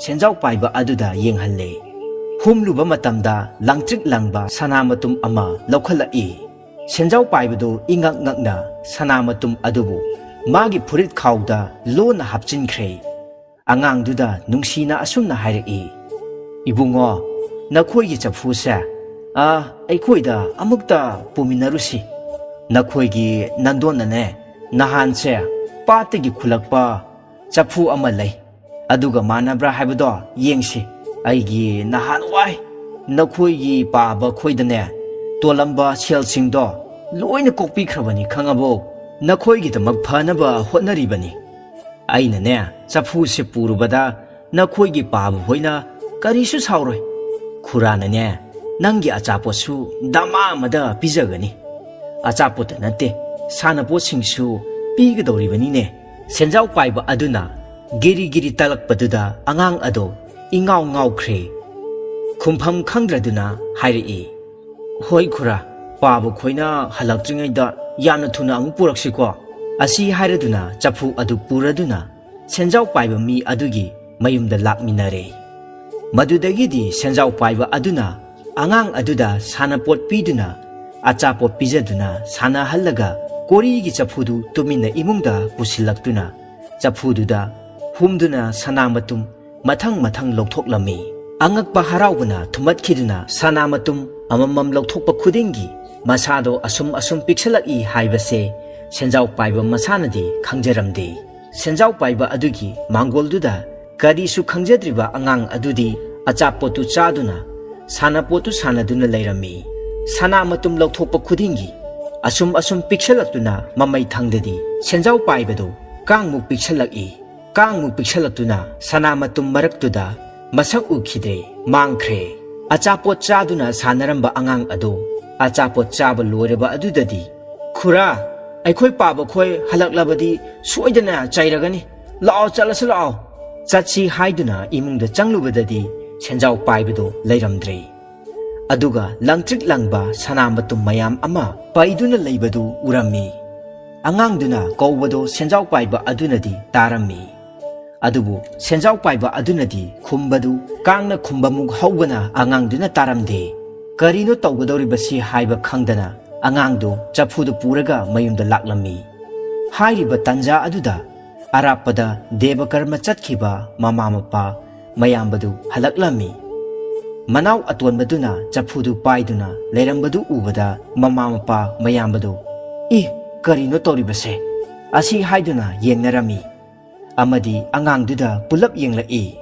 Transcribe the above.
senjau paiba aduda yenghalle humluba matamda langtrik langba sanamatum ama laukhalai senjau paibadu ingak ngakna sanamatum adubu magi furit khawda lona hapchinkhre angangduda nungsina asumna hairei ibungo nakhoi chafu sa aikhoida amukta puminarusi nakhoi gi nandonane nahan se patigi khulakpa chafu ama lei aduga manabra haibado yengsi aigi nahan wai nakhoi gi paba khoidane tolamba selsingdo loina kokpi khrabani khangabo nakhoi gi damak phanaba hotnaribani aina ne chafu se purubada nakhoi gi paba hoina karisu sauroi khurana ne nangi achaposu dama amada pijagani achapota nate sanapo singsu pigadoribani ne senjau paiba aduna giri giri talakpaduda angang ado ingau ngau khre khumpham khangdraduna hairi hoi khura pabu khoina halaktringaida yana thuna ang puraksiko asi hairaduna chafu adu puraduna senjau paiba mi adugi mayumda lakminare madudagidi senjau paiba aduna angang aduda sanapot piduna achapot pijaduna sana hallaga korigi chafudu tumina imungda pusilaktuna chafududa humduna sanamatum mathang mathang lokthoklammi angakpa haraubuna thumatkhiduna sanamatum amamam lokthokpa khudingi masado asum piksalaki haibase senjau paiba masanadi khangjaramde senjau paiba adugi mangolduda karisu khangjadriba angang adudi achapotu chaduna sanapotu sanaduna leirami sanamatum lokthokpa khudingi asum piksalakuna mamai thangdadi senjau paibadu kangmuk piksalaki kangmuk piksalakuna sanamatum maraktuda masak ukhidre mangkhre achapot chaduna sanaramba angang ado achapot chaba loiraba adudadi khura aikhoi paba khoi halaklabadi soidana chairagani lao chalas lao chachi haiduna imungda changlubadadi senjau paibadu leiramdre aduga langtrik langba sanamatum mayam ama paiduna leibadu urami angangduna kowbado senjau paiba adunadi tarami adubu senjau paiba adunadi khumbadu kangna khumbamuk hawbana angangduna taramde karino tawgadoribasi haiba khangdana angangdu chafudu puraga mayumda laklami hairiba tanja aduda arapada debakarma chatkhiba mama mapa mayambadu halaklami manau atonbaduna chafudu paiduna leirambadu ubada mama mapa mayambadu karino toribase asi haiduna yengnarami amadi angangduda pulap yenglai